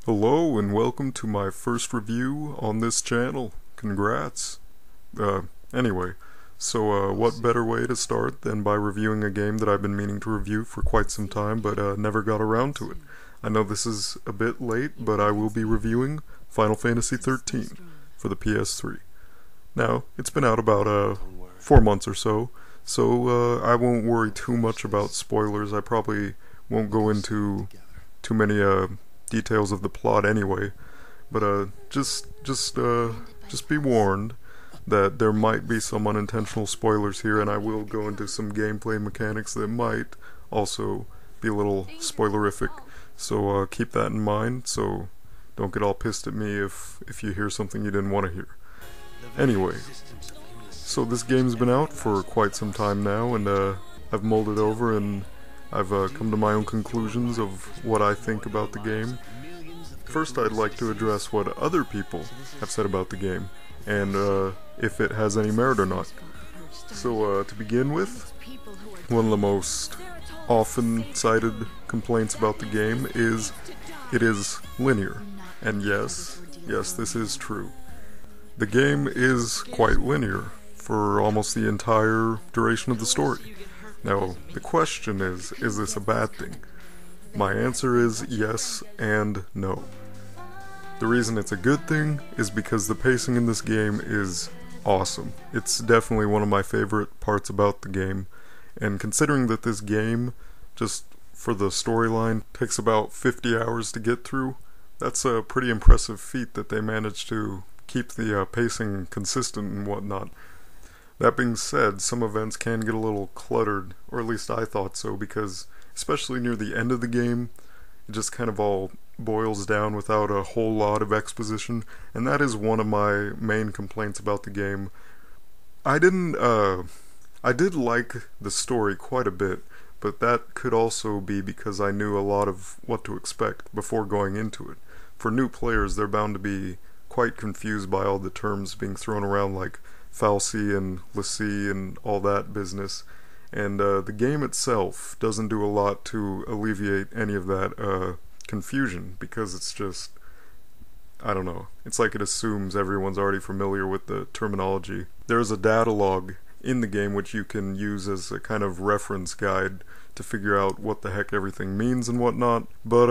Hello and welcome to my first review on this channel. Congrats. Anyway, so what better way to start than by reviewing a game that I've been meaning to review for quite some time but never got around to it. I know this is a bit late, but I will be reviewing Final Fantasy XIII for the PS3. Now, it's been out about 4 months or so I won't worry too much about spoilers. I probably won't go into too many details of the plot anyway, but just be warned that there might be some unintentional spoilers here, and I will go into some gameplay mechanics that might also be a little spoilerific, so keep that in mind, so don't get all pissed at me if you hear something you didn't want to hear. Anyway, so this game's been out for quite some time now, and I've mulled it over and I've come to my own conclusions of what I think about the game. First, I'd like to address what other people have said about the game, and if it has any merit or not. So, to begin with, one of the most often cited complaints about the game is it is linear. And yes, this is true. The game is quite linear for almost the entire duration of the story. Now, the question is this a bad thing? My answer is yes and no. The reason it's a good thing is because the pacing in this game is awesome. It's definitely one of my favorite parts about the game, and considering that this game, just for the storyline, takes about 50 hours to get through, that's a pretty impressive feat that they managed to keep the pacing consistent and whatnot. That being said, some events can get a little cluttered, or at least I thought so, because especially near the end of the game, it just kind of all boils down without a whole lot of exposition, and that is one of my main complaints about the game. I did like the story quite a bit, but that could also be because I knew a lot of what to expect before going into it. For new players, they're bound to be quite confused by all the terms being thrown around like fal'Cie and l'Cie and all that business, and the game itself doesn't do a lot to alleviate any of that confusion, because it's just, I don't know, it's like it assumes everyone's already familiar with the terminology. There's a data log in the game which you can use as a kind of reference guide to figure out what the heck everything means and whatnot, but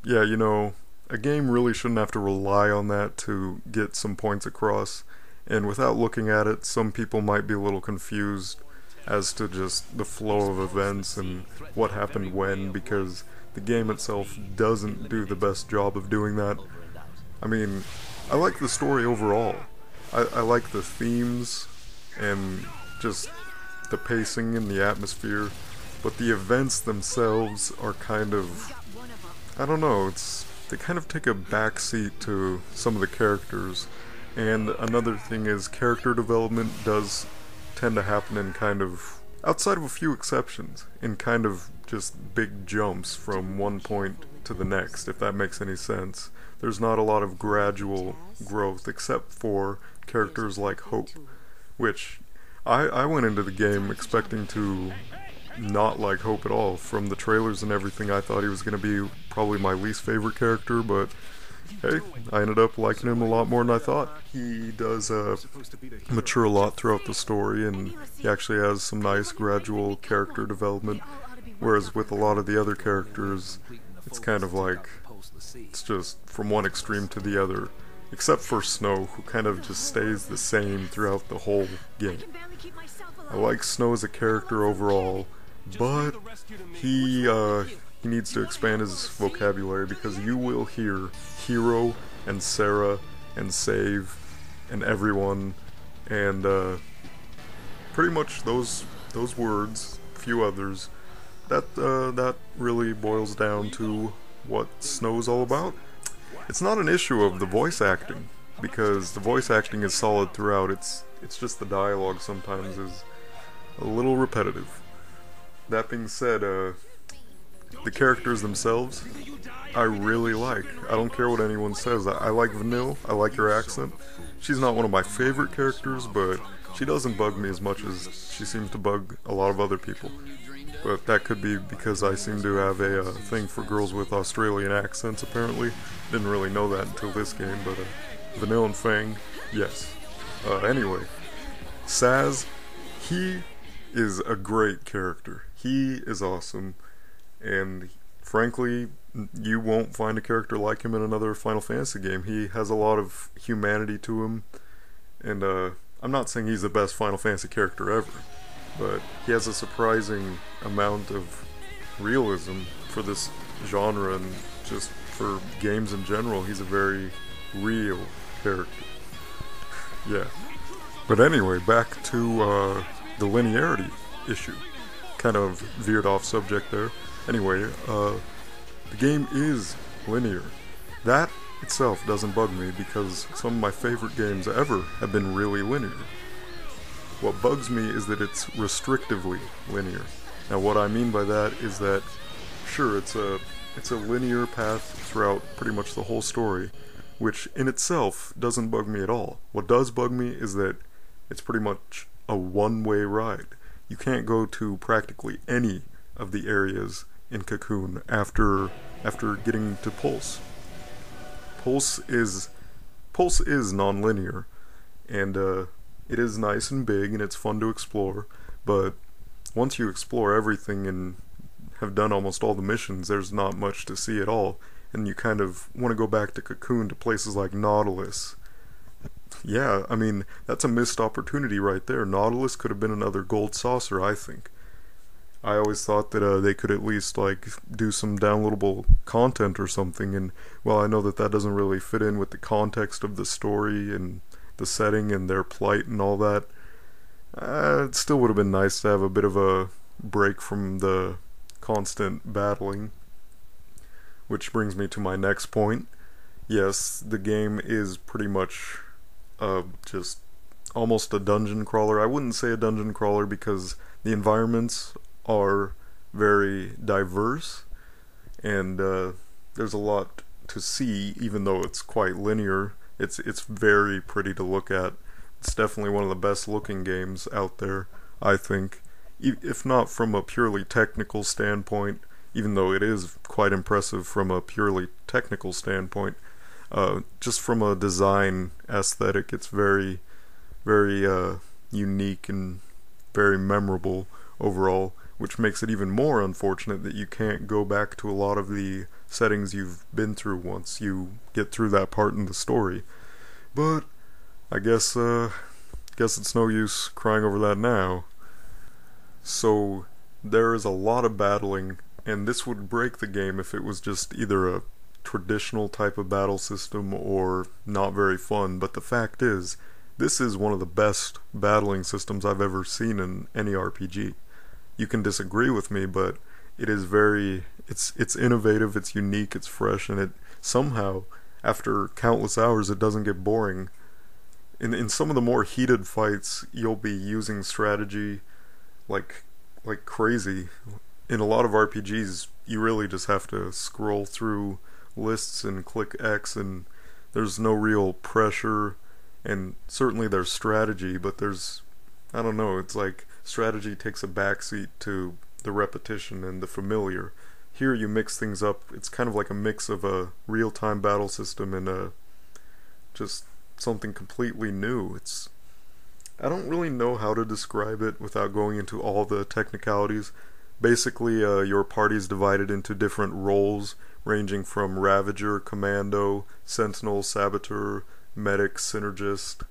yeah, you know, a game really shouldn't have to rely on that to get some points across. And without looking at it, some people might be a little confused as to just the flow of events and what happened when, because the game itself doesn't do the best job of doing that. I mean, I like the story overall. I like the themes and just the pacing and the atmosphere, but the events themselves are kind of, I don't know, they kind of take a backseat to some of the characters. And another thing is, character development does tend to happen in kind of, outside of a few exceptions, in kind of just big jumps from one point to the next, if that makes any sense. There's not a lot of gradual growth, except for characters like Hope, which I went into the game expecting to not like Hope at all. From the trailers and everything, I thought he was going to be probably my least favorite character, but hey, I ended up liking him a lot more than I thought. He does mature a lot throughout the story, and he actually has some nice gradual character development, whereas with a lot of the other characters, it's kind of like, it's just from one extreme to the other, except for Snow, who kind of just stays the same throughout the whole game. I like Snow as a character overall, but he needs to expand his vocabulary, because you will hear Hero and Sarah and Save and everyone, and pretty much those words, a few others, that really boils down to what Snow's all about. It's not an issue of the voice acting, because the voice acting is solid throughout. It's just the dialogue sometimes is a little repetitive. That being said, the characters themselves, I really like. I don't care what anyone says. I like Vanille. I like her accent. She's not one of my favorite characters, but she doesn't bug me as much as she seems to bug a lot of other people. but that could be because I seem to have a thing for girls with Australian accents, apparently. Didn't really know that until this game, but Vanilla and Fang, yes. Anyway, Saz, he is a great character. He is awesome, and frankly, you won't find a character like him in another Final Fantasy game. He has a lot of humanity to him, and I'm not saying he's the best Final Fantasy character ever, but he has a surprising amount of realism for this genre and just for games in general. He's a very real character. Yeah. But anyway, back to the linearity issue. Kind of veered off subject there. Anyway, the game is linear. That itself doesn't bug me because some of my favorite games ever have been really linear. What bugs me is that it's restrictively linear. Now what I mean by that is that, sure, it's a linear path throughout pretty much the whole story, which in itself doesn't bug me at all. What does bug me is that it's pretty much a one-way ride. You can't go to practically any of the areas in Cocoon after getting to Pulse. Pulse is non-linear, and it is nice and big and it's fun to explore, but once you explore everything and have done almost all the missions, there's not much to see at all, and you kind of want to go back to Cocoon, to places like Nautilus. Yeah, I mean, that's a missed opportunity right there. Nautilus could have been another gold saucer, I think. I always thought that they could at least like do some downloadable content or something, and well, I know that that doesn't really fit in with the context of the story and the setting and their plight and all that. It still would have been nice to have a bit of a break from the constant battling. Which brings me to my next point. Yes, the game is pretty much just almost a dungeon crawler. I wouldn't say a dungeon crawler because the environments are very diverse, and there's a lot to see, even though it's quite linear. It's very pretty to look at. It's definitely one of the best looking games out there, I think. If not from a purely technical standpoint, even though it is quite impressive from a purely technical standpoint, just from a design aesthetic, it's very, very unique and very memorable overall, which makes it even more unfortunate that you can't go back to a lot of the settings you've been through once you get through that part in the story. But I guess it's no use crying over that now. So there is a lot of battling, and this would break the game if it was just either a traditional type of battle system or not very fun. But the fact is, this is one of the best battling systems I've ever seen in any RPG. You can disagree with me, but it is it's innovative, it's unique, it's fresh, and it somehow, after countless hours, it doesn't get boring. In some of the more heated fights, you'll be using strategy like crazy. In a lot of RPGs, you really just have to scroll through lists and click X, and there's no real pressure, and certainly there's strategy, but there's, I don't know, it's like strategy takes a backseat to the repetition and the familiar. Here you mix things up. It's kind of like a mix of a real-time battle system and just something completely new. I don't really know how to describe it without going into all the technicalities. Basically, your party is divided into different roles, ranging from Ravager, Commando, Sentinel, Saboteur, Medic, Synergist,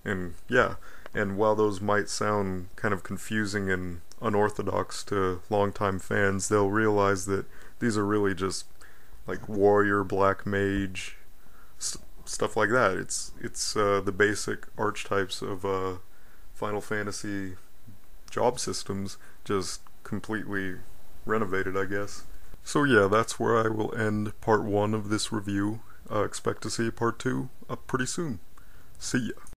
and yeah. And while those might sound kind of confusing and unorthodox to longtime fans, they'll realize that these are really just like warrior, black mage, stuff like that. It's the basic archetypes of Final Fantasy job systems, just completely renovated, I guess. So yeah, that's where I will end part 1 of this review. Expect to see part 2 up pretty soon. See ya.